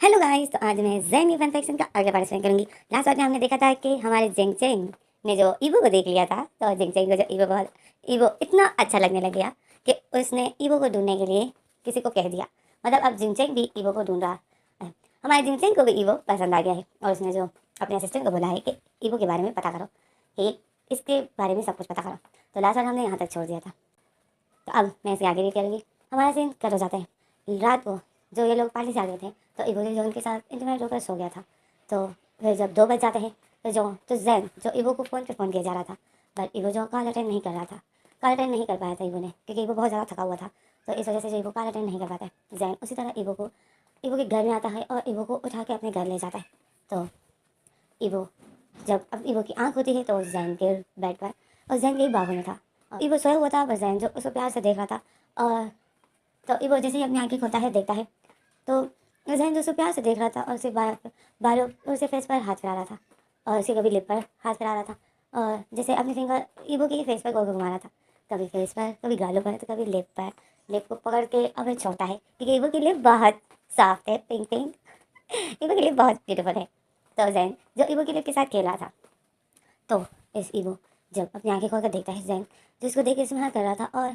Hello guys, तो आज मैं ज़ेन फन फैक्शन का आगे पार्टिसिपेट करूंगी। लास्ट बार में हमने देखा था कि हमारे जेंग चेंग ने जो ईवो को देख लिया था, तो जेंग चेंग को जो ईवो इतना अच्छा लगने लग गया कि उसने ईवो को ढूंढने के लिए किसी को कह दिया। मतलब अब जिंग चेंग भी ईवो को ढूंढ रहा है। हमारे जिंग चेंग को भी ईवो पसंद आ गया है और उसने जो अपने असिस्टेंट को बोला है कि ईवो के बारे में पता करो, कि इसके बारे में सब कुछ पता करो। तो लास्ट बार हमने यहाँ तक छोड़ दिया था, तो अब मैं इसके आगे भी करूँगी। हमारा सीन कट हो जाता है। रात को जो ये लोग पार्टी से आ गए थे, तो इवो जो उनके साथ इंटरनेट होकर सो गया था। तो फिर जब 2 बज जाते हैं, तो ज़ैन जो इवो को फ़ोन पे फ़ोन किया जा रहा था, पर इवो जो कॉल अटेंड नहीं कर रहा था। कॉल अटेंड नहीं कर पाया था इवो ने, क्योंकि इवो बहुत ज़्यादा थका हुआ था। तो इस वजह से जो इवो कॉल अटेंड नहीं कर पाता है, ज़ैन उसी तरह इवो के घर में आता है और इवो को उठा के अपने घर ले जाता है। तो इवो जब अब इवो की आँख होती है तो ज़ैन के बेड पर, और ज़ैन के बागों में था। और इवो सोया हुआ था, पर ज़ैन जो उसको प्यार से देख रहा था। और तो इवो जैसे ही अपनी आँखें खोलता है, देखता है, तो ज़ैन जो उसको प्यार से देख रहा था और उसे बालों उसे फेस पर हाथ फिरा रहा था, और उसे कभी लिप पर हाथ फिरा रहा था, और जैसे अपनी फिंगर इवो के फेस पर गोल घुमा रहा था। कभी फेस पर, कभी गालों पर, तो कभी लिप पर। लिप को पकड़ के अब छोड़ता है, क्योंकि इवो की लिप बहुत सॉफ्ट है, पिंक पिंक। इवो की लिप बहुत ब्यूटीफुल है। तो ज़ैन जो इवो की लिप के साथ खेला था, तो इस इवो जब अपनी आंखें खोल कर देखता है, ज़ैन जिसको देख के स्माइल कर रहा था और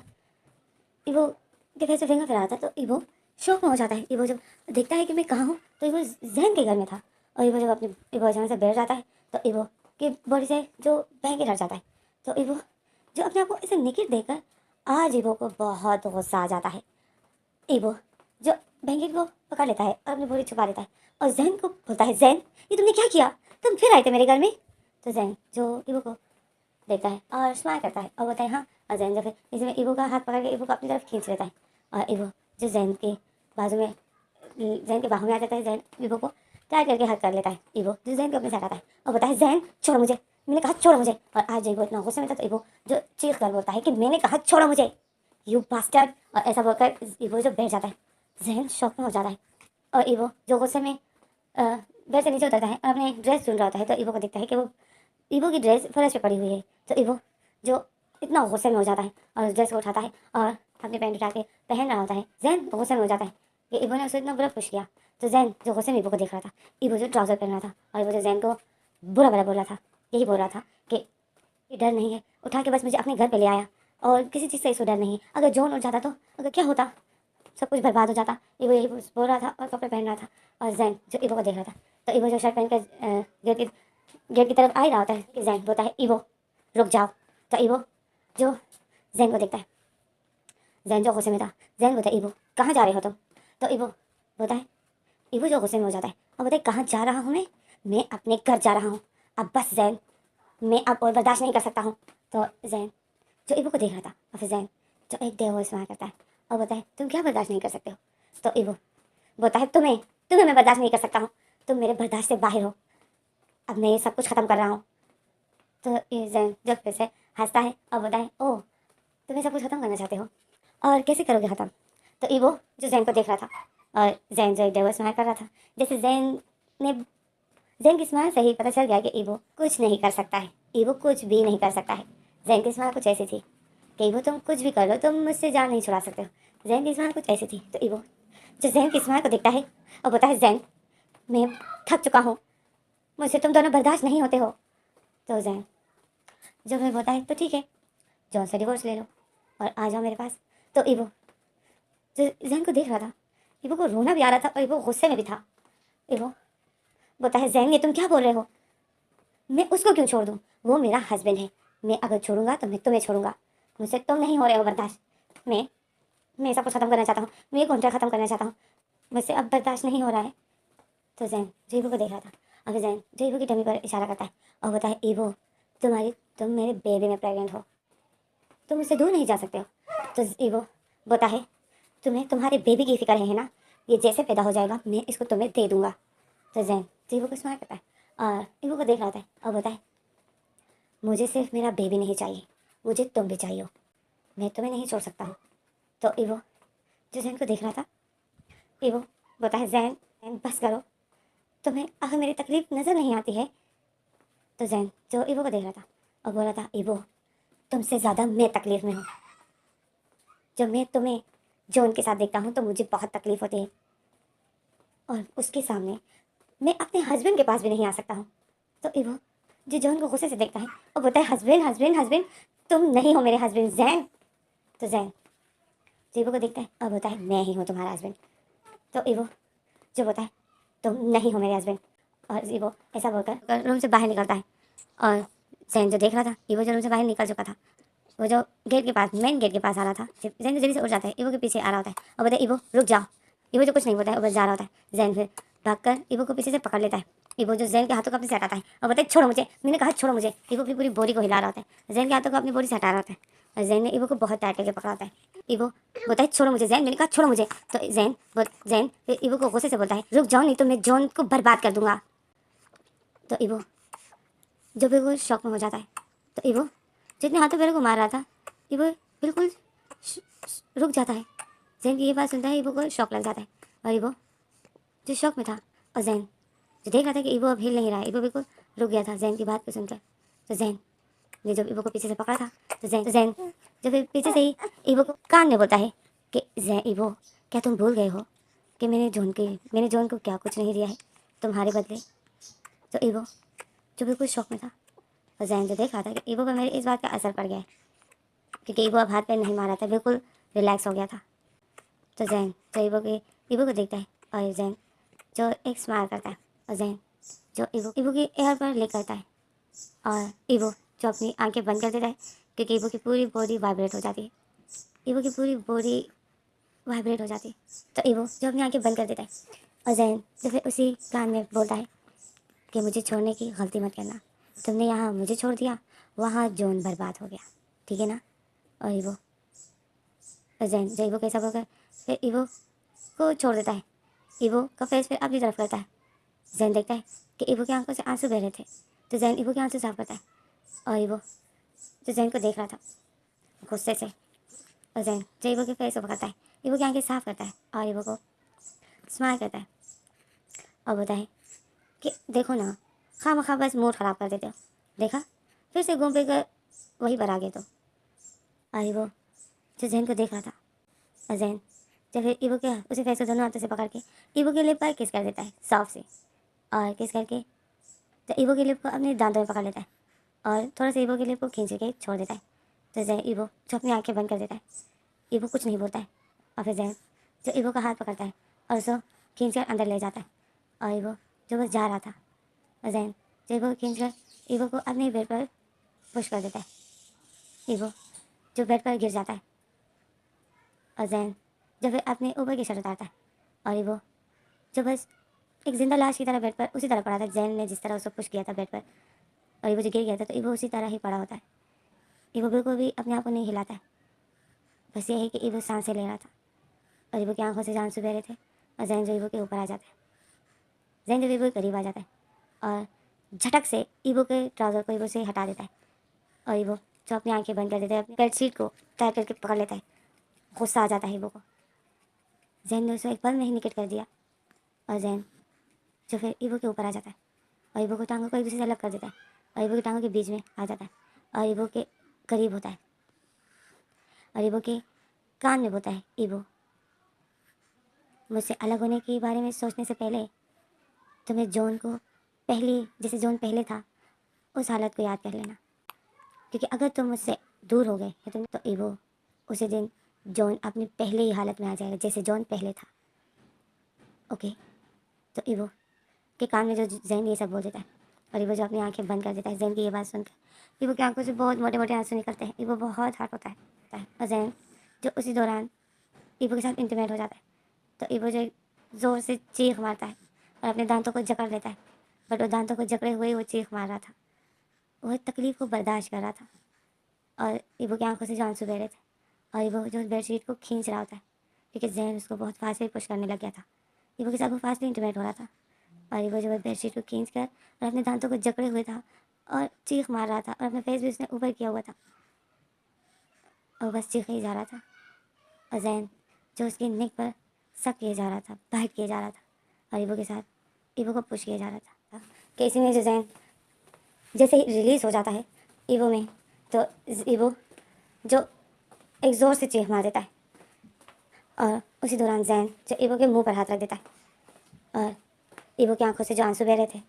इवो के फेस पे फिंगर फिरा रहा था, तो इवो शॉक में हो जाता है। इवो जब देखता है कि मैं कहाँ हूँ, तो इवो ज़ैन के घर में था। और इवो जब अपने इवो अचानक से बैठ जाता है, तो इवो की बॉडी से जो बह के डर जाता है। तो इवो जो अपने आप को इसे निकट देखकर आज इवो को बहुत गुस्सा आ जाता है। इवो जो बैंकिट को पकड़ लेता है और अपनी बॉडी छुपा लेता है, और ज़ैन को बोलता है, ज़ैन ये तुमने क्या किया? तुम फिर आए थे मेरे घर में? तो ज़ैन जो इवो को देखता है और स्माइल करता है और बोलता है हाँ। और जैन जो फिर इसमें इवो का हाथ पकड़ के इवो को अपनी तरफ खींच लेता है, और इवो जो जैन के बाजू में जैन के बाहों में आ जाता है, जैन इवो को टाइट करके हक कर लेता है। इवो जो जैन को अपने से हटाता है और बोलता है, जैन छोड़ो मुझे, मैंने कहा छोड़ो मुझे। और आज इवो इतना गुस्से में था, तो इवो जो चीख कर बोलता है कि मैंने कहा छोड़ो मुझे, यू बास्टर्ड। और ऐसा बोलकर इवो जो बैठ जाता है, जैन शॉक में हो जाता है। और इवो जो गुस्से में बेड से नीचे उतरता है और अपने ड्रेस चुन रहा होता है, तो इवो को दिखता है कि वो इवो की ड्रेस फर्श पे पड़ी हुई है। तो इवो जो इतना गुस्से में हो जाता है और ड्रेस को उठाता है और अपनी पैंट उठा के पहन रहा होता है। जैन गुस्से में हो जाता है कि इवो ने उसे इतना बुरा पुश किया। तो जैन जो गुस्से में इवो को देख रहा था, इवो जो ट्राउजर पहन रहा था, और इवो जो जैन को बुरा भला बोल रहा था, यही बोल रहा था कि ये डर नहीं है, उठा के बस मुझे अपने घर पे ले आया, और किसी चीज़ से इसको डर नहीं है। अगर जोन उठ जाता तो अगर क्या होता, सब कुछ बर्बाद हो जाता। इवो यही बोल रहा था और कपड़े पहन रहा था। और जैन जो इवो को देख रहा था, तो इवो जो शर्ट पहन कर गेट की तरफ आ ही रहा होता है कि जैन बोलता है, इवो रुक जाओ। तो इवो जो जैन को देखता है, जैन जो गुस्से में था, जैन बोलता है, इवो कहाँ जा रहे हो तुम? तो इवो बोलता है, इवो जो गुस्से में हो जाता है और बोलता है, कहाँ जा रहा हूँ मैं अपने घर जा रहा हूँ। अब बस जैन, मैं अब और बर्दाश्त नहीं कर सकता हूँ। तो जैन जो इवो को देख रहा था, और फिर जैन जो एक देव इस्तेमाल करता है और बोलता है, तुम क्या बर्दाश्त नहीं कर सकते हो? तो इवो बोलता है, तुम्हें तुम्हें मैं बर्दाश्त नहीं कर सकता हूँ, तुम मेरे बर्दाश्त से बाहर हो, अब मैं ये सब कुछ ख़त्म कर रहा हूँ। तो ये जैन जब फिर से हंसता है और बोलता है, ओह तुम ये सब कुछ ख़त्म करना चाहते हो, और कैसे करोगे ख़त्म? तो ईवो जो जैन को देख रहा था, और जैन जो एक डेवर स्माइल कर रहा था, जैसे ने जैन की स्माइल से ही पता चल गया कि ईवो कुछ नहीं कर सकता है, ईवो कुछ भी नहीं कर सकता है। जैन की स्माइल कुछ ऐसी थी कि ईवो तुम कुछ भी कर लो, तुम मुझसे जान नहीं छुड़ा सकते हो। जैन की स्माइल कुछ ऐसी थी। तो ईवो जो जैन की स्माइल को देखता है और बोलता है, जैन मैं थक चुका हूँ, मुझसे तुम दोनों बर्दाश्त नहीं होते हो। तो जैन जो फिर बोलता है, तो ठीक है, जॉन से डिवोर्स ले लो और आ जाओ मेरे पास। तो इवो जो जैन को देख रहा था, इवो को रोना भी आ रहा था और इवो गुस्से में भी था। इवो बोलता है, जैन ये तुम क्या बोल रहे हो? मैं उसको क्यों छोड़ दूँ? वो मेरा हस्बैंड है, मैं अगर छोड़ूंगा तो मैं तुम्हें छोड़ूंगा, मुझसे तुम नहीं हो रहे हो बर्दाश्त। मैं सब कुछ ख़त्म करना चाहता हूँ, मैं ये कॉन्ट्रैक्ट ख़त्म करना चाहता हूँ, मुझसे अब बर्दाश्त नहीं हो रहा है। तो जैन जो इवो को देख रहा था, अगर जैन जो इवो की टमी पर इशारा करता है और बोलता है, इवो तुम मेरे बेबी में प्रेग्नेंट हो, तुम मुझसे दूर नहीं जा सकते हो। तो इवो बोलता है, तुम्हें तुम्हारे बेबी की फिक्र है ना, ये जैसे पैदा हो जाएगा मैं इसको तुम्हें दे दूंगा। तो जैन जीवो को स्माइल करता है और इवो को देख रहा होता है और बोलता है, मुझे सिर्फ मेरा बेबी नहीं चाहिए, मुझे तुम भी चाहिए, मैं तुम्हें नहीं छोड़ सकता हूँ। तो इवो जो जैन को देख रहा था, इवो बोलता है, जैन जैन बस करो, तुम्हें अगर मेरी तकलीफ नज़र नहीं आती है। तो जैन जो इवो को देख रहा था और बोल रहा था, इवो तुमसे ज़्यादा मैं तकलीफ में हूँ, जब मैं तुम्हें जो उनके साथ देखता हूँ तो मुझे बहुत तकलीफ होती है। और उसके सामने मैं अपने हस्बैंड के पास भी नहीं आ सकता हूँ। तो ईवो जो जॉन को गुस्से से देखता है और बोलता है, हस्बैंड हस्बैंड हस्बैंड, तुम नहीं हो मेरे हस्बैंड जैन। तो जैन जो ईवो को देखता है और बोलता है, मैं ही हूँ तुम्हारा हस्बैंड। तो ईवो जो बोलता है, तुम नहीं हो मेरे हस्बैंड। और ईवो ऐसा बोलकर रूम से बाहर निकलता है। और जैन जो देख रहा था, ईवो जो रूम से बाहर निकल चुका था, वो जो गेट के पास, मेन गेट के पास आ रहा था, जैन जल्दी से उठ जाता है, ईवो के पीछे आ रहा होता है और बोलता है, ईवो रुक जाओ। ईवो जो कुछ नहीं बोलता है, वो बस जा रहा होता है। जैन फिर भागकर ईवो को पीछे से पकड़ लेता है। ईवो जो जैन के हाथों को अपने से हटाता है और बोलता है, छोड़ो मुझे, मैंने कहा छोड़ो मुझे। ईवो अपनी पूरी बॉडी को हिला रहा होता है, जैन के हाथों को अपनी बॉडी से हटा रहा होता है और जैन ने ईवो को बहुत टाइट करके पकड़ा होता है। ईवो बोलता है, छोड़ो मुझे जैन, मैंने कहा छोड़ो मुझे। तो जैन फिर ईवो को गुस्से से बोलता है, रुक जाओ नहीं तो मैं जॉन को बर्बाद कर दूंगा। तो ईवो जो बिल्कुल शॉक में हो जाता है। तो ईवो जितने हाथों पैरों को मार रहा था, ईवो बिल्कुल रुक जाता है। जैन की ये बात सुनता है, ईवो को शौक लग जाता है और ईवो जो शौक में था, और जैन जो देख रहा था कि ईवो अब हिल नहीं रहा है, ईवो बिल्कुल रुक गया था जैन की बात को सुनकर। तो जैन ने जब ईवो को पीछे से पकड़ा था, तो जैन जब फिर पीछे से ही ईवो को कान में बोलता है कि जैन, ईवो क्या तुम भूल गए हो कि मैंने जॉन को क्या कुछ नहीं दिया है तुम्हारे बदले। तो ईवो जो बिल्कुल शौक में था, और जैन जो देख रहा था कि ईवो पर मेरे इस बात का असर पड़ गया है, क्योंकि ईवो अब हाथ पैर नहीं मारा था, बिल्कुल रिलैक्स हो गया था। तो जैन जो ईवो को देखता है और जैन जो एक स्माइल करता है, और जैन जो ईवो की एयर पर ले करता है और ईवो जो अपनी आंखें बंद कर देता है, क्योंकि ईवो की पूरी बॉडी वाइब्रेट हो जाती है। ईवो की पूरी बॉडी वाइब्रेट हो जाती है। तो ईवो जो अपनी आंखें बंद कर देता है, और जैन जो फिर उसी कान में बोलता है कि मुझे छोड़ने की गलती मत करना, तुमने यहाँ मुझे छोड़ दिया, वहाँ जॉन बर्बाद हो गया, ठीक है ना। और ईवो जैन जो ईवो कैसा बोलकर फिर ईवो को छोड़ देता है। ईवो का फेस फिर अपनी तरफ करता है। जैन देखता है कि ईवो की आंखों से आंसू बह रहे थे, तो जैन ईवो के आंसू साफ करता है। और ईवो जो जैन को देख रहा था गुस्से से, और जैन जो ईवो के फेस को पकड़ता है, ईवो की आंखें साफ करता है और ईवो को स्माइल करता है और बोलता है कि देखो ना, खामखा बस मूड ख़राब कर देते हो, देखा फिर से घूम फिर कर वहीं पर आ गए। तो और ईवो जो जैन को देख रहा था, और जैन जब फिर ईवो के उसी फेस को दोनों हाथों से पकड़ के ईवो के लिप पर किस कर देता है सॉफ्ट से, और किस करके तो ईवो के लिप को अपने दांतों में पकड़ लेता है और थोड़ा सा ईवो के लिप को खींच के छोड़ देता है। तो जैन ईवो जो अपनी आंखें बंद कर देता है, ईवो कुछ नहीं बोलता है, और फिर जैन जो ईवो का हाथ पकड़ता है और उसको खींच कर अंदर ले जाता है। और ईवो जो बस जा रहा था, और जैन जो ईवो को खींच कर ईवो को अपने बेड पर पुश कर देता है। ईवो जो बेड पर गिर जाता है, और जैन जो फिर अपने ऊपर की शर्ट उतारता है, और ईवो जो बस एक जिंदा लाश की तरह बेड पर उसी तरह पड़ा था, जैन ने जिस तरह उसको पुश किया था बेड पर, और ईवो जो गिर गया था, तो ईवो उसी तरह ही पड़ा होता है। ईवो बिल्कुल भी अपने आप को नहीं हिलाता है, बस ये है कि ईवो सांसें ले रहा था, और ईवो की आंखों से आंसू बह रहे थे। और जैन जो ईवो के ऊपर आ जाता है, जैन जब ईवो के करीब आ जाता है और झटक से ईवो के ट्राउज़र को ईवो से हटा देता है, और ईवो जो अपनी आंखें बंद कर देता है, अपनी बेडशीट को टाइट करके पकड़ लेता है। गुस्सा आ जाता है ईवो को, जैन ने उसे एक पल में ही निकट कर दिया, और जैन जो फिर ईवो के ऊपर आ जाता है और ईवो को टांगों को एक दूसरे से अलग कर देता है, और ईवो की टांगों के बीच में आ जाता है और ईवो के करीब होता है, और ईवो के कान में बोलता है, ईवो मुझसे अलग होने के बारे में सोचने से पहले तुम्हें जॉन को जैसे जॉन पहले था उस हालत को याद कर लेना, क्योंकि अगर तुम मुझसे दूर हो गए या तुम तो ईवो उसी दिन जॉन अपनी पहले ही हालत में आ जाएगा जैसे जॉन पहले था। ओके। तो ईवो के कान में जो जैन ये सब बोल देता है, और ईवो जो अपनी आंखें बंद कर देता है जैन की ये बात सुनकर, ईवो की आंखों से बहुत मोटे मोटे आंसू निकलते हैं, ईवो बहुत हर्ट होता है। और जैन जो उसी दौरान ईवो के साथ इंटीमेट हो जाता है, तो ईवो जो ज़ोर से चीख मारता है और अपने दांतों को जकड़ लेता है, बट वो दांतों को जकड़े हुए वो चीख मार रहा था, वो तकलीफ़ को बर्दाश्त कर रहा था, और ईवो की आंखों से जो आंसू बह रहे थे, और ईवो जो बेडशीट को खींच रहा होता है, क्योंकि जैन उसको बहुत फास्ट से पुश करने लग गया था, ईवो के साथ वो फास्ट इंटीमेट हो रहा था, और ईवो जो बेडशीट को खींच कर और अपने दांतों को जकड़े हुए था और चीख मार रहा था, और अपना फेस भी उसने ऊपर किया हुआ था, और बस चीख ही जा रहा था, और जैन जो उसकी नेक पर सक किए जा रहा था, बाइट किए जा रहा था, और ईवो के साथ ईवो को पुश किया जा रहा था। कि इसी में जो जैन जैसे ही रिलीज़ हो जाता है ईवो में, तो ईवो जो एक ज़ोर से चीख मार देता है, और उसी दौरान जैन जो ईवो के मुंह पर हाथ रख देता है, और ईवो की आंखों से जो आंसू बह रहे थे,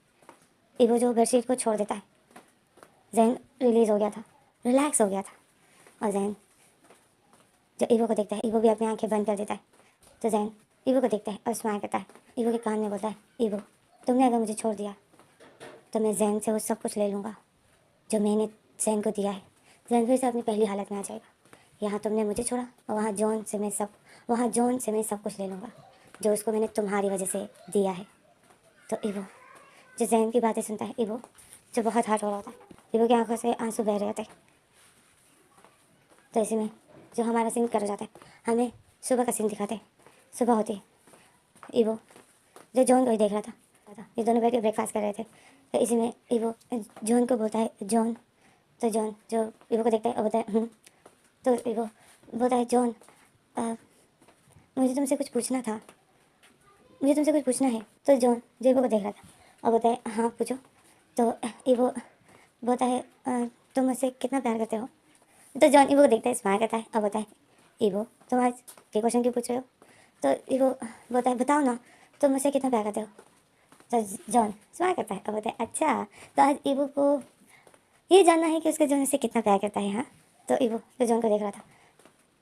ईवो जो बेडशीट को छोड़ देता है, जैन रिलीज़ हो गया था, रिलैक्स हो गया था। और जैन जो ईवो को देखता है, ईवो भी अपनी आंखें बंद कर देता है। तो जैन ईवो को देखता है और स्माइल करता है। ईवो के कान में बोलता है, ईवो तुमने अगर मुझे छोड़ दिया तो मैं जैन से वो सब कुछ ले लूँगा जो मैंने जैन को दिया है। जैन फिर से अपनी पहली हालत में आ जाएगा। यहाँ तुमने मुझे छोड़ा और वहाँ जॉन से मैं सब कुछ ले लूँगा जो उसको मैंने तुम्हारी वजह से दिया है। तो ईवो जो जैन की बातें सुनता है, ईवो जो बहुत हर्ट हो रहा था, ईवो की आंखों से आंसू बह रहे थे। तो इसी में जो हमारा सीन कर जाता है, हमें सुबह का सीन दिखाते हैं। सुबह होती है, ईवो जो जॉन को ही देख रहा था, ये दोनों बैठ के ब्रेकफास्ट कर रहे थे। तो इसी में ईवो जॉन को बोलता है, जॉन। तो जॉन जो ईवो को देखता है और बोलता है तो ईवो बोलता है, जॉन मुझे तुमसे कुछ पूछना था, मुझे तुमसे कुछ पूछना है। तो जॉन जो ईवो को देख रहा था और बोलता है, हाँ पूछो। तो ईवो बोलता है, तुम मुझसे कितना प्यार करते हो। तो जॉन ईवो को देखता है, स्माइल करता है और बोलता है, ईवो तुम आज ये क्वेश्चन क्यों पूछ रहे हो। तो ईवो बोलता है, बताओ ना तुम मुझसे कितना प्यार करते हो। तो जॉन स्माइल करता है और बोलता है, अच्छा तो आज ईवो को ये जानना है कि उसका जॉन उससे कितना प्यार करता है। हाँ। तो ईवो तो जॉन को देख रहा था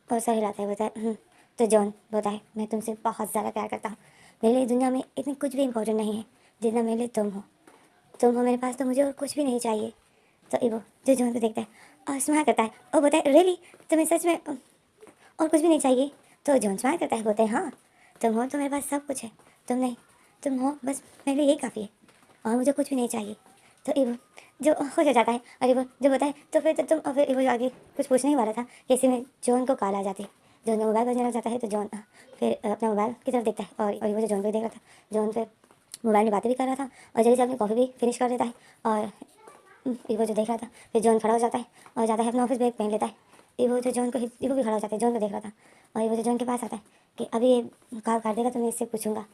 और सर हिलाता है, बोलता है तो जॉन बोलता है, मैं तुमसे बहुत ज़्यादा प्यार करता हूँ। मेरे लिए दुनिया में इतनी कुछ भी इंपॉर्टेंट नहीं है जितना मेरे लिए तुम हो मेरे पास, तो मुझे और कुछ भी नहीं चाहिए। तो ईवो जो जॉन को देखता है और स्माइल करता है और बोलता है, रियली तुम्हें सच में और कुछ भी नहीं चाहिए। तो जॉन स्माइल करता है, बोलते हैं, हाँ तुम हो तो मेरे पास सब कुछ है, तुम नहीं, तुम हो बस मेरे लिए यही काफ़ी है और मुझे कुछ भी नहीं चाहिए। तो ईवो जो खुश हो जाता है और ईवो जो बोलता है, तो फिर तुम, और फिर ईवो आगे कुछ पूछने ही वाला था कि इसी में जॉन को कॉल आ जाती है। जॉन का मोबाइल बजने लग जाता है। तो जॉन फिर अपना मोबाइल की तरफ देखता है और ईवो जो जॉन को देख रहा था, जॉन फिर मोबाइल में बातें भी कर रहा था और जल्दी से अपनी कॉफ़ी भी फिनिश कर देता है। और ईवो जो देख रहा था, फिर जॉन खड़ा हो जाता है और जाता है अपना ऑफिस बैग पहन लेता है। ईवो जो जॉन को ईवो भी खड़ा हो जाता है, जॉन को देख रहा था और ईवो जो जॉन के पास आता है कि अभी ये कॉल काट देगा तो मैं इससे पूछूंगा।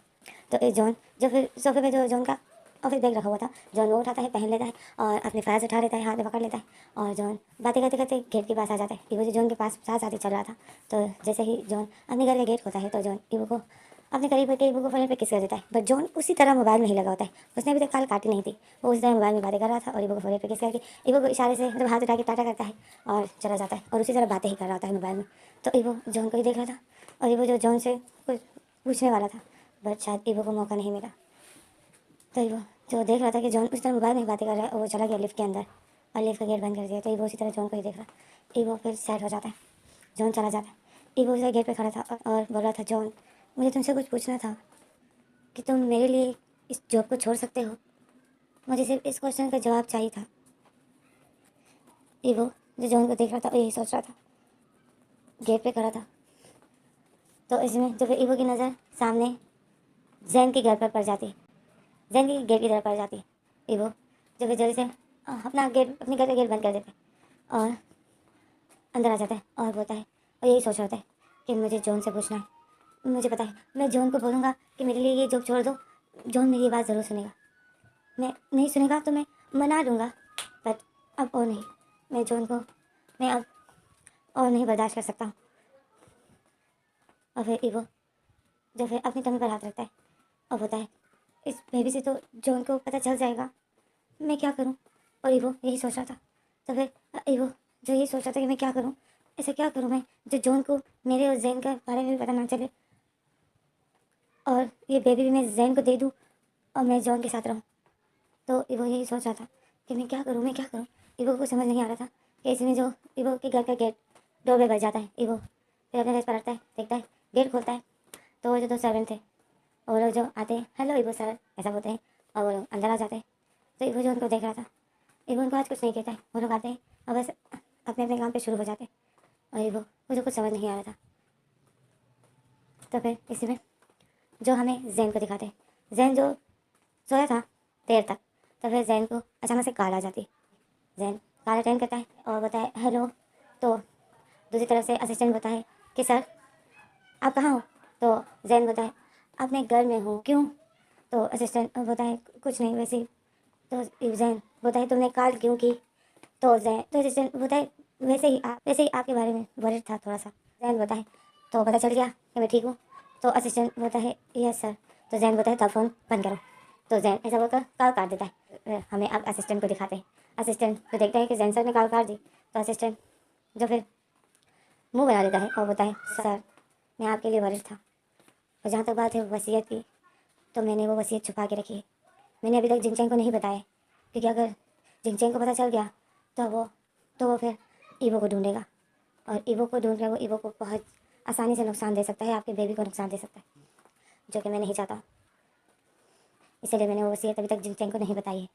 तो ये जॉन जो फिर सोफे पे जो जॉन का ऑफिस बैग रखा हुआ था, जॉन वो उठाता है, पहन लेता है और अपने फाइल्स उठा लेता है, हाथ में पकड़ लेता है और जॉन बातें करते करते गेट के पास आ जाता है। ईवो जो जॉन के पास साथ साथ ही चल रहा था। तो जैसे ही जॉन अपने घर का गेट खोलता है तो जॉन ईवो को अपने करीब करके ईवो को फोन पे किस कर देता है। बट जॉन उसी तरह मोबाइल में ही लगा होता है, उसने अभी तक कॉल काटी नहीं थी, वो उसी तरह मोबाइल में बातें कर रहा था और ईवो को फोन पे किस करके ईवो को इशारे से मतलब हाथ उठा के टाटा करता है और चला जाता है और उसी तरह बातें ही कर रहा होता है मोबाइल में। तो ईवो जॉन को ही देख रहा था और ईवो जो जॉन से कुछ पूछने वाला था, बट शायद ईवो को मौका नहीं मिला। तो ईवो जो देख रहा था कि जॉन उस तरह मोबाइल में बातें कर रहा है और वो चला गया लिफ्ट के अंदर और लिफ्ट का गेट बंद कर दिया। तो ईवो उसी तरह जॉन को ही देख रहा। ईवो फिर सैड हो जाता है, जॉन चला जाता है। ईवो उसी गेट पे खड़ा था और बोल रहा था, जॉन मुझे तुमसे कुछ पूछना था कि तुम मेरे लिए इस जॉब को छोड़ सकते हो। मुझे सिर्फ इस क्वेश्चन का जवाब चाहिए था। ईवो जो जॉन को देख रहा था और यही सोच रहा था, गेट पे खड़ा था। तो इसमें जो फिर ईवो की नज़र सामने जैन के घर पर पड़ जाती है, जैन की गेट की तरफ पड़ जाती है। ईवो जो फिर जल्दी से अपना गेट, अपने घर का गेट बंद कर देता है और अंदर आ जाता है और बोलता है और यही सोच रहा था कि मुझे जॉन से पूछना है। मुझे पता है मैं जॉन को बोलूँगा कि मेरे लिए ये जॉब छोड़ दो, जॉन मेरी बात ज़रूर सुनेगा। मैं नहीं सुनेगा तो मैं मना लूँगा, बट अब और नहीं, मैं जॉन को मैं अब और नहीं बर्दाश्त कर सकता हूँ। और फिर ईवो जो फिर अपनी टंग पर हाथ रखता है और बोलता है, इस बेबी से तो जॉन को पता चल जाएगा, मैं क्या करूँ। और ईवो यही सोच रहा था। तो फिर ईवो जो यही सोच रहा था कि मैं क्या करूँ, ऐसा क्या करूँ मैं जो जॉन को मेरे और जैन के बारे में भी पता ना चले और ये बेबी भी मैं जैन को दे दूँ और मैं जॉन के साथ रहूँ। तो ईवो यही सोच रहा था कि मैं क्या करूँ, मैं क्या करूँ। ईवो को समझ नहीं आ रहा था कि इसमें जो ईवो के घर का गेट डोर पे बज जाता है। ईवो फिर अपने फेस पर रखता है, देखता है, गेट खोलता है तो वो जो 2 सर्वेंट थे वो लोग जो आते हैं, हेलो ईवो सर ऐसा बोलते हैं और वो लोग अंदर आ जाते हैं। तो ईवो जो उनको देख रहा था, ईवो उनको आज कुछ नहीं कहता है, वो लोग आते हैं और बस अपने अपने काम पे शुरू हो जाते हैं और ईवो मुझे कुछ समझ नहीं आ रहा था। तो फिर इसी में जो हमें जैन को दिखाते हैं, जैन जो सोया था देर तक, तो फिर जैन को अचानक से कॉल आ जाती है। जैन कॉल अटेंड करता है और बताए हेलो। तो दूसरी तरफ से असिस्टेंट बताए कि सर आप कहाँ हो। तो जैन बताए अपने घर में हूँ, क्यों। तो असिस्टेंट बताए कुछ नहीं वैसे ही। तो जैन बताए तुमने कॉल क्यों की। तो जैन तो असिस्टेंट बताए वैसे ही आपके बारे में वरिड था थोड़ा सा। जैन बताए तो पता चल गया कि मैं ठीक हूँ। तो असिस्टेंट बोलता है यस सर, तो जैन बोलता है तब फ़ोन बंद करो। तो जैन ऐसा बोलकर कॉल काट देता है। हमें अब असिस्टेंट को दिखाते हैं। असिस्टेंट तो देखता है कि जैन सर ने कॉल काट दी, तो असिस्टेंट जो फिर मुँह बना देता है और बोलता है सर मैं आपके लिए वरिष्ठ था, और जहाँ तक बात है वसीयत की, तो मैंने वो वसीयत छुपा के रखी है। मैंने अभी तक जिनचैंग को नहीं बताया, क्योंकि अगर जिनचैंग को पता चल गया तो वो फिर ईवो को ढूंढेगा, और ईवो को ढूंढ कर वो ईवो को बहुत आसानी से नुकसान दे सकता है, आपके बेबी को नुकसान दे सकता है, जो कि मैं नहीं चाहता। इसलिए मैंने वो वसीयत अभी तक जिनचैंग को नहीं बताई है,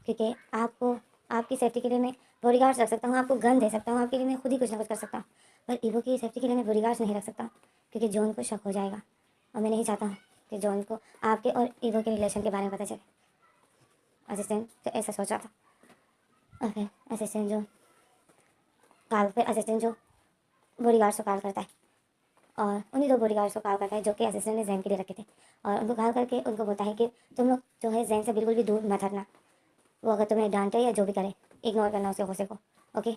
क्योंकि आपको आपकी सेफ्टी के लिए मैं बॉडीगार्ड्स रख सकता हूँ, आपको गन दे सकता हूँ, आपके लिए मैं खुद ही कुछ ना कुछ कर सकता हूँ, पर ईवो की सेफ्टी के लिए मैं बॉडीगार्ड्स नहीं रख सकता, क्योंकि जॉन को शक हो जाएगा, और मैं नहीं चाहता कि जॉन को आपके और ईवो के रिलेशन के बारे में पता चले। असिस्टेंट तो ऐसा सोच रहा था। और फिर असिस्टेंट जो बॉडीगार्ड्स को कॉल करता है, और उन्हीं 2 बॉडीगार्ड्स को कॉल करता है जो कि असिस्टेंट ने जैन के लिए रखे थे, और उनको कॉल करके उनको बोलता है कि तुम लोग जो है जैन से बिल्कुल भी दूर मत हटना, वो अगर तुम्हें डांटे या जो भी करे इग्नोर करना उसके गुस्से को, ओके।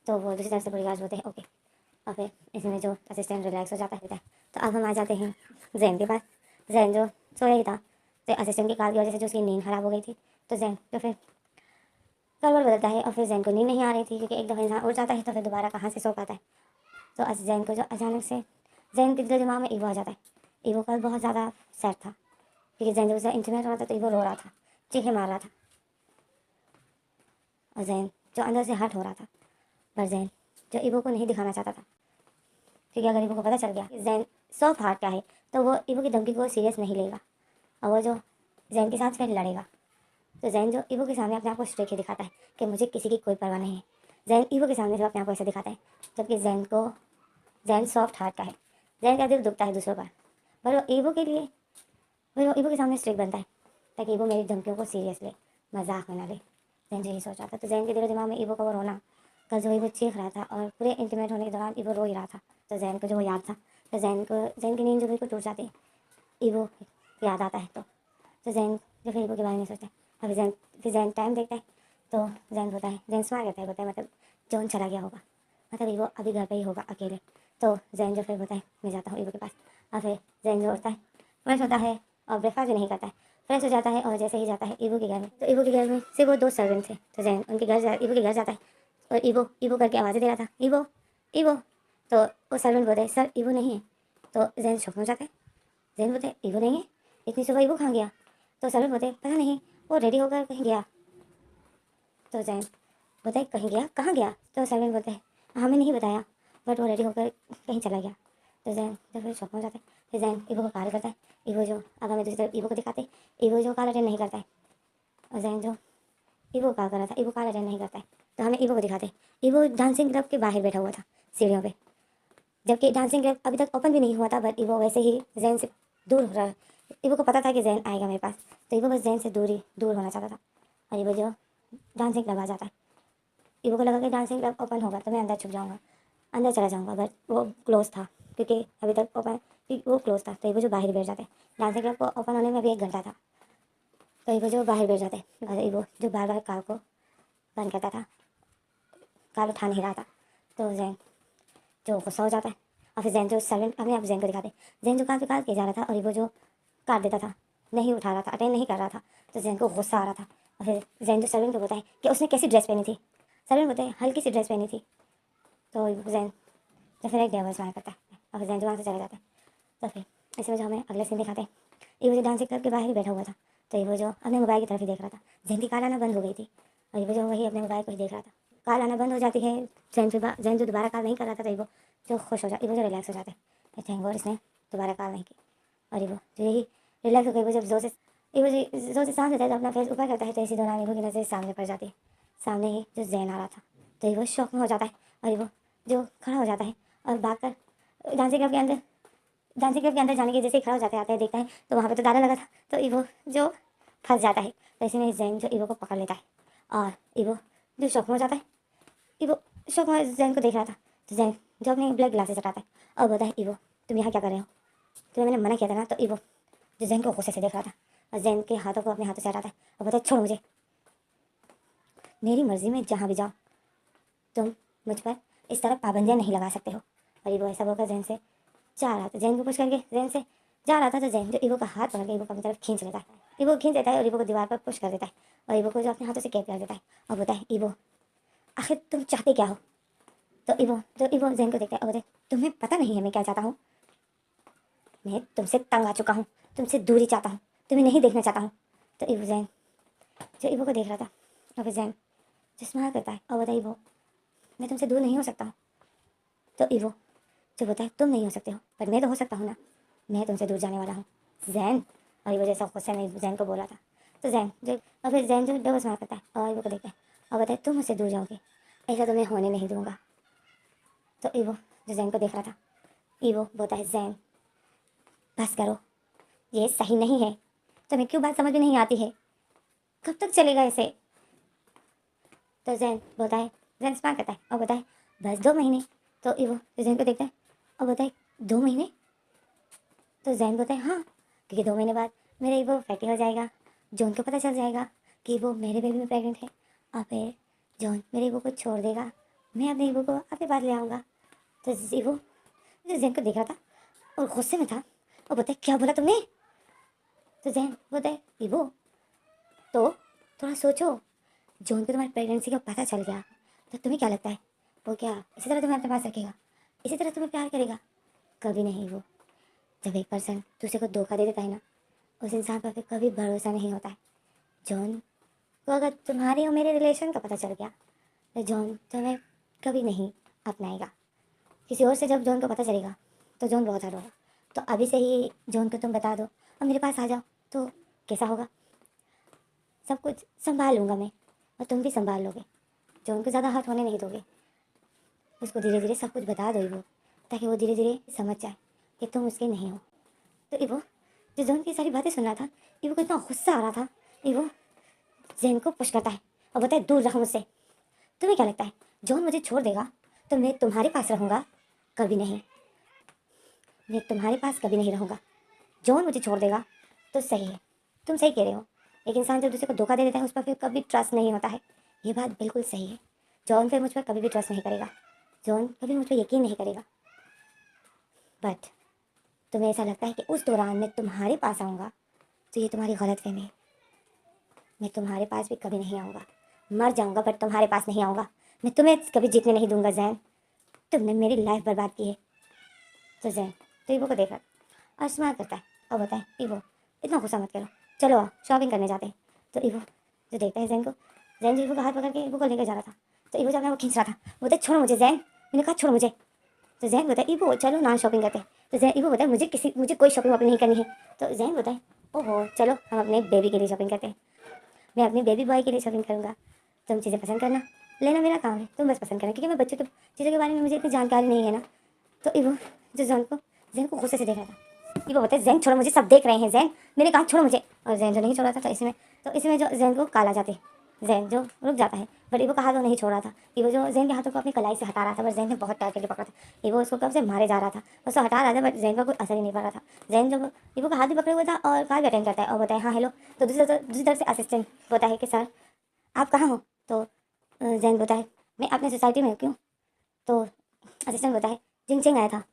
तो वो दूसरी तरफ से बॉडीगार्ड्स बोलते हैं ओके। और फिर इसमें जो असिस्टेंट रिलैक्स हो जाता है। तो अब हम आ जाते हैं जैन के पास। जैन जो सोया ही था, तो असिस्टेंट की कॉल की वजह से जो उसकी नींद ख़राब हो गई थी, तो जैन तो फिर करवट बदलता है, और फिर जैन को नींद नहीं आ रही थी, क्योंकि एक दफ़ा इंसान उठ जाता है तो फिर दोबारा कहाँ से सो पाता है। तो जैन को जो अचानक से जैन के दिमाग में ईवो आ जाता है। ईवो कल बहुत ज़्यादा सैड था, क्योंकि जैन जब उससे इंटीमेट हो रहा था तो ईवो रो रहा था, चीखें मार रहा था, और जैन जो अंदर से हर्ट हो रहा था, पर जैन जो ईवो को नहीं दिखाना चाहता था, क्योंकि अगर ईवो को पता चल गया कि जैन सॉफ्ट हार्ट का है तो वो ईवो की धमकी को सीरियस नहीं लेगा, और वो जो जैन के साथ फिर लड़ेगा। तो जैन जो ईवो के सामने अपने आप को स्ट्रेट ही दिखाता है कि मुझे किसी की कोई परवाह नहीं है। जैन ईवो के सामने सिर्फ अपने आप को ऐसे दिखाता है, जबकि जैन सॉफ्ट हार्ट का है। जैन का दिल दुखता है दूसरों पर वो ईवो के लिए वो ईवो के सामने स्ट्रिक्ट बनता है, ताकि ईवो मेरी धमकियों को सीरियस ले, मजाक में ना ले। जैन जो यही सोच रहा था। तो जैन के दिलो दिमाग में ईवो का वो रोना, कल जो ईवो चीख रहा था और पूरे इंटीमेट होने के दौरान ईवो रो ही रहा था, तो जैन को जो वो याद था, तो जैन की नींद जो बिल्कुल टूट जाती है ईवो याद आता है। तो जैन जो फिर ईवो के बारे में सोचता है। अभी फिर जैन टाइम देखता है, तो जैन होता है, जैन स्मार्ट रहता है, बोलता है मतलब जॉन चला गया होगा, मतलब ईवो अभी घर पे ही होगा अकेले। तो जैन जो फिर बोलता है मैं जाता हूँ ईवो के पास। और फिर जैन जो उठता है, फ्रेश होता है और ब्रेकफास्ट भी नहीं करता है, फ्रेश हो जाता है, और जैसे ही जाता है ईवो के घर में, तो ईवो के घर में सिर्फ वो 2 सर्वेंट थे। तो जैन उनके घर ईवो के घर जाता है, और ईवो ईवो करके आवाज़ें दे रहा था, ईवो ईवो। तो वो सर्वेंट बोलते हैं सर ईवो नहीं है। तो जैन शॉक हो जाता है। जैन बोलते हैं ईवो नहीं है, इतनी सुबह ईवो कहाँ गया। तो सर्वेंट बोलते हैं पता नहीं, वो रेडी होकर कहीं गया। तो जैन बोलते हैं कहीं गया, कहाँ गया। तो सर्वेंट बोलते हैं हमें नहीं बताया, बट वो रेडी होकर कहीं चला गया। तो जैन तो फिर शॉक हो जाता है। फिर जैन ईवो को कॉल करता है। ईवो जो अब हमें दूसरी तरफ ईवो को दिखाते, ईवो जो कॉल अटेंड नहीं करता है, और जैन जो ईवो कॉल कर रहा था, ईवो कॉल अटेंड नहीं करता है। तो हमें ईवो को दिखाते, ईवो डांसिंग क्लब के बाहर बैठा हुआ था सीढ़ियों पे, जबकि डांसिंग क्लब अभी तक ओपन भी नहीं हुआ था, बट ईवो वैसे ही जैन से दूर हो रहा है। ईवो को पता था कि जैन आएगा मेरे पास, तो ईवो बस जैन से दूर होना चाहता था, और ईवो जो डांसिंग क्लब आ जाता है। ईवो को लगा कि डांसिंग क्लब ओपन होगा तो मैं अंदर छुप जाऊँगा, अंदर चला जाऊँगा, बट वो क्लोज था, क्योंकि अभी तक वो क्लोज था। तो ईवो जो बाहर बैठ जाते, डांसिंग क्लब को ओपन होने में अभी 1 घंटा था। तो ईवो जो बाहर बैठ जाते, और ईवो जो बार बार कार को बंद करता था, कार उठा नहीं रहा था। तो जैन जो गुस्सा हो जाता है, और फिर जैन जो सर्वेंट अपने आप जैन को दिखाते, जैन जो कार पे कार किया जा रहा था, और ईवो जो काट देता था, नहीं उठा रहा था, अटेंड नहीं कर रहा था। तो जैन को गुस्सा आ रहा था, और फिर जैन जो सर्वेंट को बोलता है कि उसने कैसी ड्रेस पहनी थी। सर्वेंट बोलते हैं हल्की सी ड्रेस पहनी थी। तो जैन तो फिर एक डेवल स्माइल करता है, और फिर जैन जो वहाँ से चले जाते हैं। तो फिर इसी वजह हमें अगले सीन दिखाते हैं, ईवो जो डांसिंग क्लब के बाहर ही बैठा हुआ था। तो ईवो जो अपने मोबाइल की तरफ ही देख रहा था, जैन की कॉल आना बंद हो गई थी, और ईवो जो वही अपने मोबाइल को ही देख रहा था। कॉल आना बंद हो जाती है, जैन जो दोबारा कॉल नहीं कर रहा था, तो ईवो जो खुश हो जाता, ईवो जो रिलैक्स हो जाता है, थैंक गॉड इसने दोबारा कॉल नहीं की। और ईवो जो यही रिलैक्स हो गई, वो जब जोर से सांस लेता है, तो अपना फेस ऊपर करता है, तो इसी दौरान ईवो की नज़र सामने पड़ जाती है, सामने ही जो जैन आ रहा था। तो ईवो शॉक में हो जाता है, और ईवो जो खड़ा हो जाता है और भागकर डांसिंग क्लब के अंदर जाने के जैसे ही खड़ा हो जाता है, आता है, देखता है तो वहाँ पे तो ताला लगा था। तो ईवो जो फंस जाता है, तो इसी में जैन जो ईवो को पकड़ लेता है, और ईवो जो शॉक में हो जाता है। ईवो शॉक में जैन को देख रहा था, तो जैन जो अपने ब्लैक ग्लासेस हटाता है और बोलता है ईवो तुम यहाँ क्या कर रहे हो, तुम्हें मैंने मना किया था ना। तो ईवो जो जैन को गुस्से से देख रहा था, और जैन के हाथों को अपने हाथों से हटाता है और बोलता है छोड़ मुझे, मेरी मर्जी में जहाँ भी जाओ, तुम मुझ पर इस तरह पाबंदियाँ नहीं लगा सकते हो। और ईवो ऐसा बोलकर जैन से जा रहा था, जैन को पूछ करके जैन से जा रहा था तो जैन जो ईवो का हाथ पकड़ के ईवो को अपनी तरफ खींच लेता है। ईवो को खींच देता है और ईवो को दीवार पर पुश कर देता है और ईवो को जो अपने हाथों से कैद कर देता है और बोलता है, ईवो आखिर तुम चाहते क्या हो? तो ईवो जैन को देखता है और बोलता है, तुम्हें पता नहीं है मैं क्या चाहता हूँ? मैं तुमसे तंग आ चुका हूँ, तुमसे दूरी चाहता हूँ, तुम्हें नहीं देखना चाहता हूँ। तो ईवो जैन जो ईवो को देख रहा था और फिर जैन जो स्माइल करता है और बोलता है, ईवो मैं तुमसे दूर नहीं हो सकता हूँ। तो ईवो जो बोलता है, तुम नहीं हो सकते हो पर मैं तो हो सकता हूँ ना, मैं तुमसे दूर जाने वाला हूँ जैन। और ईवो जैसा गुस्से में जैन को बोला था तो जैन जो और फिर जैन जो डबल स्माइल करता है और ईवो को देखता है और बोलता है, तुम मुझसे दूर जाओगे, ऐसा तो मैं होने नहीं दूंगा। तो ईवो जो जैन को देख रहा था, ईवो बोलता है, जैन बस करो, ये सही नहीं है, तुम्हें क्यों बात समझ में नहीं आती है, कब तक चलेगा ऐसे? तो जैन बोलता है, जैन स्माइल करता है और बोलता है, बस 2 महीने। तो ईवो जैन को देखता है और बोलता है, 2 महीने? तो जैन बोलता है, हाँ, क्योंकि 2 महीने बाद मेरा ईवो फैटी हो जाएगा, जॉन को पता चल जाएगा कि वो मेरे बेबी में प्रेग्नेंट है और फिर जॉन मेरे ईवो को छोड़ देगा, मैं अपने ईवो को अपने पास ले आऊँगा। तो ईवो जो जैन को देख रहा था और गुस्से में था और बोलता है, क्या बोला तुमने? तो जैन बोलता है, ईवो तो थोड़ा सोचो, जॉन को तुम्हारी प्रेगनेंसी का पता चल गया तो तुम्हें क्या लगता है वो क्या इसी तरह तुम्हें अपने पास रखेगा, इसी तरह तुम्हें प्यार करेगा? कभी नहीं। वो जब एक पर्सन दूसरे को धोखा दे देता है ना, उस इंसान पर फिर कभी भरोसा नहीं होता है। जॉन को अगर तुम्हारे और मेरे रिलेशन का पता चल गया तो जॉन तुम्हें कभी नहीं अपनाएगा। किसी और से जब जॉन को पता चलेगा तो जॉन बहुत हर्ट होगा। तो अभी से ही जॉन को तुम बता दो और मेरे पास आ जाओ तो कैसा होगा? सब कुछ संभाल लूँगा मैं और तुम भी संभाल लोगे, जॉन को ज़्यादा हर्ट होने नहीं दोगे। उसको धीरे धीरे सब कुछ बता दो ईवो, ताकि वो धीरे धीरे समझ जाए कि तुम उसके नहीं हो। तो ईवो जो जॉन की सारी बातें सुन रहा था, ईवो को इतना गुस्सा आ रहा था, ईवो जैन को पुश करता है और बोलता है, दूर रहो मुझसे। तुम्हें क्या लगता है जॉन मुझे छोड़ देगा तो मैं तुम्हारे पास रहूँगा? कभी नहीं, मैं तुम्हारे पास कभी नहीं रहूँगा। जॉन मुझे छोड़ देगा तो सही है, तुम सही कह रहे हो। एक इंसान जब दूसरे को धोखा दे देता है उस पर फिर कभी ट्रस्ट नहीं होता है, ये बात बिल्कुल सही है। जॉन फिर मुझ पर कभी भी ट्रस्ट नहीं करेगा, जॉन कभी मुझ पर यकीन नहीं करेगा। बट तुम्हें ऐसा लगता है कि उस दौरान मैं तुम्हारे पास आऊँगा, तो ये तुम्हारी गलतफहमी है। मैं तुम्हारे पास भी कभी नहीं आऊँगा, मर जाऊँगा बट तुम्हारे पास नहीं आऊँगा। मैं तुम्हें कभी जीतने नहीं दूंगा जैन, तुमने मेरी लाइफ बर्बाद की है। तो जैन तो ईवो को देख रहा और स्माइल करता है और बताए, ईवो इतना गुस्सा मत करो, चलो आओ शॉपिंग करने जाते हैं। तो ईवो जो देखता है जैन को, जैन जो ईवो का हाथ पकड़ के ईवो को लेकर जा रहा था, तो ईवो जब अपना वो खींच रहा था, बोलते, छोड़ो मुझे जैन, मैंने कहा छोड़ो मुझे। तो जैन बताए, ईवो चलो ना शॉपिंग करते हैं। तो जैन ईवो बताए, मुझे कोई शॉपिंग वॉपिंग नहीं करनी है। तो जैन बताए, ओहो चलो हम अपने बेबी के लिए शॉपिंग करते हैं, मैं अपने बेबी बॉय के लिए शॉपिंग करूँगा, तुम चीज़ें पसंद करना, लेना मेरा काम है, तुम बस पसंद करना, क्योंकि मैं बच्चों की चीज़ों के बारे में मुझे इतनी जानकारी नहीं है ना। तो ईवो जो जैन को गुस्से से देख रहा था, ईवो बोलते, जैन छोड़ो मुझे, सब देख रहे हैं जैन, मैंने कहा छोड़ो मुझे। और जैन जो नहीं छोड़ा था तो इसमें जो जैन को काला जाते, जैन जो रुक जाता है, बट ईवो का हाथ वो नहीं छोड़ रहा था। ईवो जो जैन के हाथों को अपनी कलाई से हटा रहा था, बट जैन ने बहुत टाइट करके पकड़ा था। ईवो उसको कब से मारे जा रहा था, उसको हटा रहा था, बट जैन का कोई असर ही नहीं पड़ रहा था। जैन जो ईवो का हाथ भी पकड़े हुआ था और कॉल भी अटेंड करता है और बताए, हाँ हेलो। तो दूसरी तरफ से असिस्टेंट बोलता है कि सर आप कहाँ हो? तो जैन बोलता है, मैं अपने सोसाइटी में क्यों? तो असिस्टेंट बोलता है, जिंगचिंग आया था।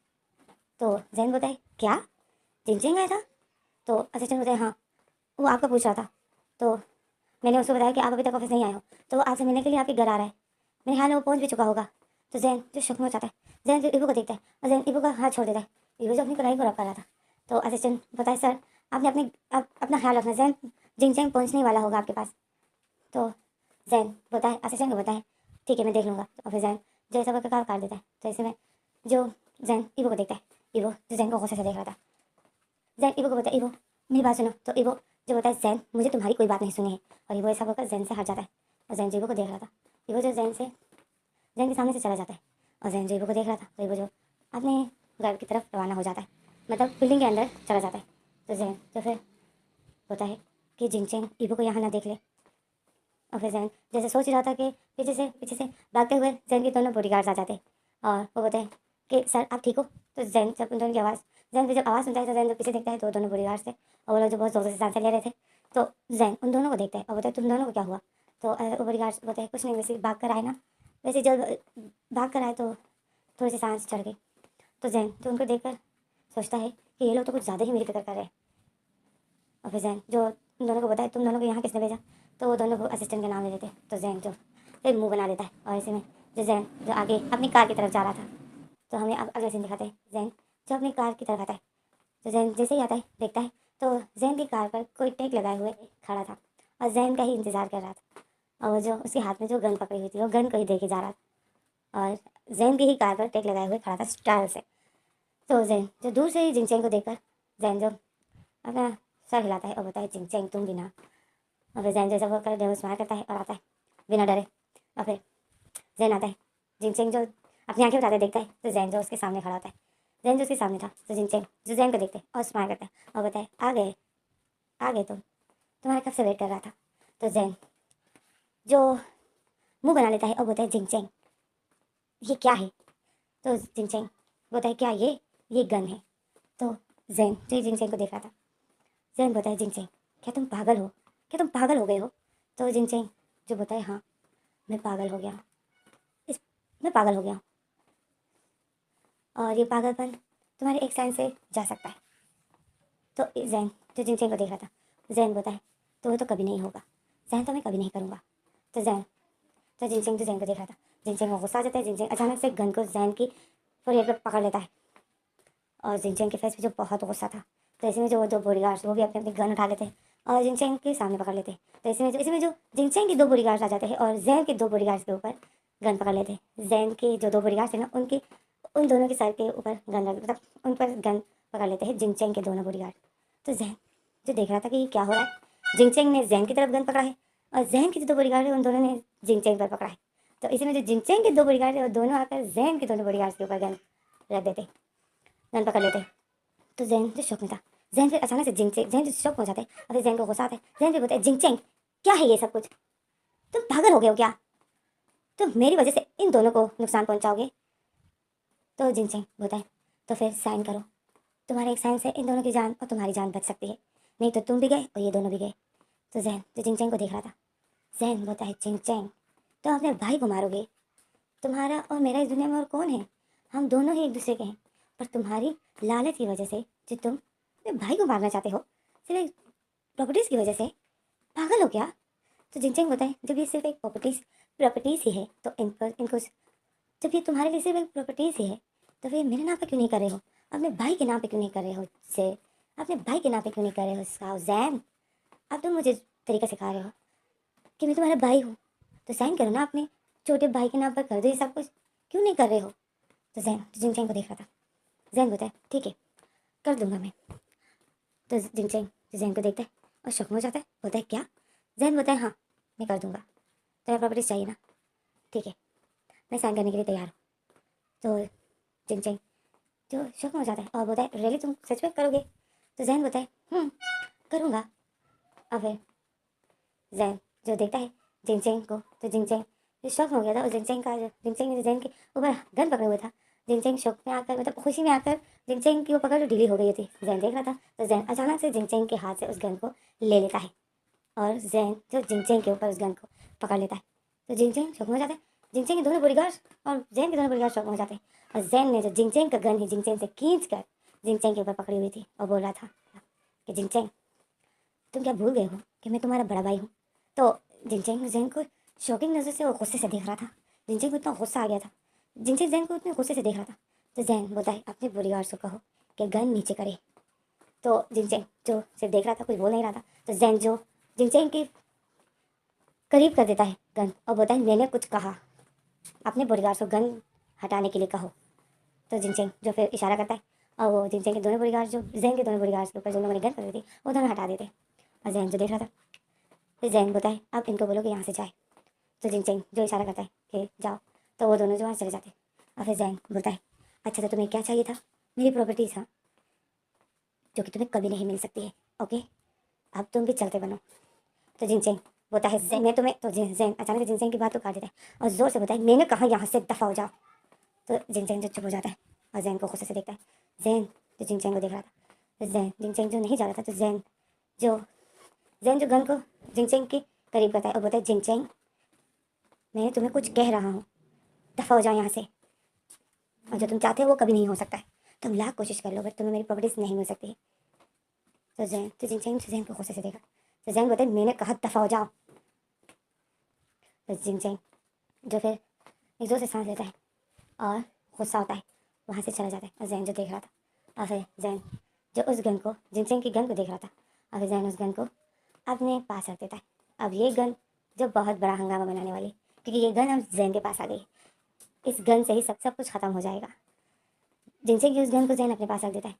तो जैन बोलता है, क्या जिंगचिंग आया था? तो असिस्टेंट बोलता है, हाँ, वो आपका पूछ रहा था। तो मैंने उसको बताया कि आप अभी तक ऑफिस नहीं आए हो, तो वो आपसे मिलने के लिए आपके घर आ रहा है, मेरे ख्याल में वो पहुंच भी चुका होगा। तो जैन जो शक में हो जाता है, जैन जो ईवो को देखता है और जैन ईवो का हाथ छोड़ देता है। ईवो जो अपनी कलाई को रख कर रहा था, तो असिस्टेंट बताए, सर आपने अपना ख्याल रखना, जैन जिंगचिंग पहुंचने वाला होगा आपके पास। तो जैन बताए, असिस्टेंट को बताए, ठीक है मैं देख लूँगा। और फिर जैन जो ऐसा करके कार काट देता है। तो ऐसे में जो जैन ईवो को देखता है, ईवो जो जैन को गुस्से से देख रहा था, जैन ईवो को बताया, ईवो मेरी बात सुनो। तो ईवो जो बताया, जैन मुझे तुम्हारी कोई बात नहीं सुनी है। और ईवो ऐसा होकर जैन से हट जाता है और जैन ईवो को देख रहा था। ईवो जो जैन के सामने से चला जाता है और जैन ईवो को देख रहा था। तो ईवो जो अपने घर की तरफ रवाना हो जाता है, मतलब बिल्डिंग के अंदर चला जाता है। तो जैन जो फिर होता है कि जिंगचैंग ईवो को यहाँ ना देख ले। और फिर जैन जैसे सोच रहा था कि पीछे से भागते हुए जैन के दोनों बॉडीगार्ड्स आ जाते और वो बोलते हैं कि सर आप ठीक हो? तो जैन जब उन दोनों की आवाज़ जैन जब आवाज़ सुनता है तो जैन जब पीछे देखता है तो दोनों बॉडीगार्ड्स थे और वो लोग जो बहुत ज़ोर से सांसें ले रहे थे। तो जैन उन दोनों को देखता है और बोलता है, तुम दोनों को क्या हुआ? तो वो बॉडीगार्ड्स बोलते हैं, कुछ नहीं, वैसे भाग कर आए ना, वैसे जब भाग कर आए तो थोड़ी सी सांस चढ़ गई। तो जैन तो उनको देख कर सोचता है कि ये लोग तो कुछ ज़्यादा ही मेरी फिक्र कर रहे हैं। और फिर जैन जो उन दोनों को बताए तुम दोनों को यहाँ किसने भेजा, तो वो दोनों को असिस्टेंट का नाम ले लेते। तो जैन जो फिर मुंह बना लेता है और ऐसे में जो जैन जो आगे अपनी कार की तरफ जा रहा था, तो हमें अब अगले सीन दिखाते हैं जैन जो अपनी कार की तरफ आता है। तो जैन जैसे ही आता है देखता है तो जैन की कार पर कोई टैग लगाए हुए खड़ा था और जैन का ही इंतज़ार कर रहा था। और वो जो उसके हाथ में जो गन पकड़ी हुई थी वो गन को ही देखे जा रहा था और जैन की ही कार पर टैग लगाए हुए खड़ा था स्टाइल से। तो जैन जो दूर से ही जिंगचैंग को देखकर जैन जो अपना सर हिलाता है और बताए जिंगचैंग तुम भी ना। और फिर जैन जैसा वो कर डेविल स्माइल करता है और आता है बिना डरे। और फिर जैन आता है, जिंगचैंग जो अपनी आंखें उठाते देखता है तो जैन जो उसके सामने खड़ा होता है। जैन जो उसके सामने था तो जिंगचैंग जो जैन को देखते हैं और स्माइल करता है और बताए आ गए तुम्हारे कब से वेट कर रहा था। तो जैन जो मुंह बना लेता है और बोलता है जिंगचैंग ये क्या है। तो जिंगचैंग बोलता है क्या ये गन है। तो जैन जो जिंगचैंग को देख रहा था, जैन बोलता है जिंगचैंग क्या तुम पागल हो गए हो। तो जिंगचैंग जो बोलता है हाँ मैं पागल हो गया इस मैं पागल हो गया हूँ और ये पागलपन तुम्हारे एक साइन से जा सकता है। तो जैन जो जिंगचैंग को देख रहा था, जैन बोलता है तो वो तो कभी नहीं होगा, जैन तो मैं कभी नहीं करूँगा। तो जैन तो जिंगचैंग जो जैन को देख रहा था, जिंगचैंग को गुस्सा आ जाता है। जिंगचैंग अचानक से गन को जैन की फोrehead पर पकड़ लेता है और जिंगचैंग के फेस पे जो बहुत गुस्सा था। तो इसमें जो वो दो बॉडीगार्ड्स वो भी अपने अपने गन उठा लेते हैं और जिंगचैंग के सामने पकड़ लेते हैं। तो इसमें जो जिंगचैंग के दो बॉडीगार्ड्स आ जाते हैं और जैन के दो बॉडीगार्ड्स के ऊपर गन पकड़ लेते हैं। जैन के जो दो बॉडीगार्ड्स थे ना उनके उन दोनों के सर के ऊपर गन रख मतलब उन पर गन पकड़ लेते हैं जिंगचैंग के दोनों बॉडीगार्ड। तो जैन जो देख रहा था कि ये क्या हो रहा है, जिंगचैंग ने जैन की तरफ गन पकड़ा है और जैन के जो दो बॉडीगार्ड है उन दोनों ने जिंगचैंग पर पकड़ा है। तो इसमें जो जिंगचैंग के दो बॉडीगार्ड है वो दोनों आकर जैन के दोनों बॉडीगार्ड्स के ऊपर गन रख देते, गन पकड़ लेते। तो जैन जो शौक में था, जैन फिर अचानक से जिंगचैंग जैन जो शौक हो जाता है और फिर जैन को गुस्सा आता है। जैन फिर बोलता है जिंगचैंग क्या है ये सब कुछ, तुम पागल हो गए हो क्या, तुम मेरी वजह से इन दोनों को नुकसान पहुंचाओगे। तो जिंगचैंग बोलता है तो फिर साइन करो, तुम्हारे एक साइन से इन दोनों की जान और तुम्हारी जान बच सकती है, नहीं तो तुम भी गए और ये दोनों भी गए। तो जैन जो जिंगचैंग को देख रहा था, जैन बोलता है जिंगचैंग तो अपने भाई को मारोगे, तुम्हारा और मेरा इस दुनिया में और कौन है, हम दोनों ही एक दूसरे के हैं, पर तुम्हारी लालच की वजह से जो तुम अपने भाई को मारना चाहते हो सिर्फ प्रॉपर्टीज़ की वजह से, पागल हो क्या। तो जिंगचैंग होता है जब ये सिर्फ एक प्रॉपर्टीज़ ही है तो इनको जब ये तुम्हारे लिए सिर्फ एक प्रॉपर्टीज़ ही है तो फिर मेरे नाम पे क्यों नहीं कर रहे हो, अपने भाई के नाम पे क्यों नहीं कर रहे हो, से अपने भाई के नाम पे क्यों नहीं कर रहे हो इसका जैन। अब तुम मुझे तरीका सिखा रहे हो कि मैं तुम्हारा भाई हूँ, तो साइन करो ना अपने छोटे भाई के नाम पर, कर दो ये सब कुछ, क्यों नहीं कर रहे हो। तो जैन जिंगचैंग को देख रहा था, जैन बोलता है ठीक है कर दूंगा मैं। तो जिंगचैंग जैन को देखता है और शक में हो जाता है, बोलता है क्या, जैन बोलता है हाँ मैं कर दूंगा, तुम्हें प्रॉपर्टीज चाहिए ना, ठीक है मैं साइन करने के लिए तैयार हूँ। तो जिंगचैंग जो शक में हो जाता है और बोलता है रियली तुम सच में करोगे। तो जैन बोलता है करूँगा। और फिर जैन जो देखता है जिंगचैंग को, तो जिंगचैंग जो शौक हो गया था और जिंगचैंग ने जैन के ऊपर गन पकड़े हुए था, जिंगचैंग शौक में आकर मतलब खुशी में आकर जिंगचैंग की वो पकड़ ढीली हो गई थी, जैन देख रहा था। तो जैन अचानक से जिंगचैंग के हाथ से उस गन को ले लेता है और जैन जो जिंगचैंग के ऊपर उस गन को पकड़ लेता है। तो जिंगचैंग शौक में हो जाता है, जिंगचैंग के दोनों बॉडीगार्ड्स और जैन के दोनों बॉडीगार्ड शौक में हो जाते हैं। और जैन ने जो जिंगचैंग का गन ही जिंगचैंग से खींच कर जिंगचैंग के ऊपर पकड़ी हुई थी और बोल रहा था कि जिंगचैंग तुम क्या भूल गए हो कि मैं तुम्हारा बड़ा भाई हूँ। तो जिनचैंग जैन को शॉकिंग नज़र से वो गुस्से से देख रहा था, जिनचैंग को इतना गुस्सा आ गया था, जिनचैंग जैन को इतने गुस्से से देख रहा था। तो जैन बोलता है अपने बॉडीगार्ड से कहो कि गन नीचे करे। तो जिनचैंग जो सिर्फ देख रहा था कुछ बोल नहीं रहा था, तो जैन जो जिनचैंग के करीब कर देता है गन और बोलता है मैंने कुछ कहा, अपने बॉडीगार्ड को गन हटाने के लिए कहो। तो जिनचैंग जो फिर इशारा करता है और वो जिनचैंग के दोनों बॉडीगार्ड जो जैन के दोनों बॉडीगार्ड्स के ऊपर जो उन्होंने गन कर दी थी वो दोनों हटा देते। और जैन जो देख रहा था, फिर जैन बोलता है अब इनको बोलो कि यहाँ से जाए। तो जिनचैंग जो इशारा करता है कि जाओ, तो वो दोनों जो वहाँ चले जाते हैं। और फिर जैन बोलता है अच्छा तो तुम्हें क्या चाहिए था, मेरी प्रॉपर्टीज हाँ जो कि तुम्हें कभी नहीं मिल सकती है, ओके अब तुम भी चलते बनो। तो जिनचैंग बोलता है मैं तुम्हें, तो जैन अचानक से जिनचैंग की बात को काट देता है और जोर से बोलता है मैंने कहा यहाँ से दफ़ा हो जाओ। तो जिनचैंग जो चुप हो जाता है और जैन को गुस्से से देखता है। जैन जो जिनचैंग को देख रहा था, तो जैन जिनचैंग जो नहीं जा रहा था, तो जैन जो गन को जिनचैंग के करीब करता है और बोलता है जिनचैंग मैं तुम्हें कुछ कह रहा हूँ, दफ़ा हो जाओ यहाँ से, और जो तुम चाहते हो वो कभी नहीं हो सकता है। तुम लाख कोशिश कर लो बट तुम्हें मेरी प्रॉपर्टीज नहीं मिल सकती। तो जिंगचैंग को गुस्से से देखा। तो जैन बोलते मैंने कहा दफा हो जाओ। तो जिंगचैंग जो फिर एक जोर से सांस लेता है और गुस्सा होता है, वहाँ से चला जाता है। और जैन जो देख रहा था, और फिर जैन जो उस गन को, जिनचेंग की गन को देख रहा था, और फिर जैन उस गन को अपने पास रख देता है। अब ये गन जो बहुत बड़ा हंगामा बनाने वाली, क्योंकि ये गन अब जैन के पास आ गई। इस गन से ही सब कुछ ख़त्म हो जाएगा। जिनचेंग की उस गन को जैन अपने पास रख देता है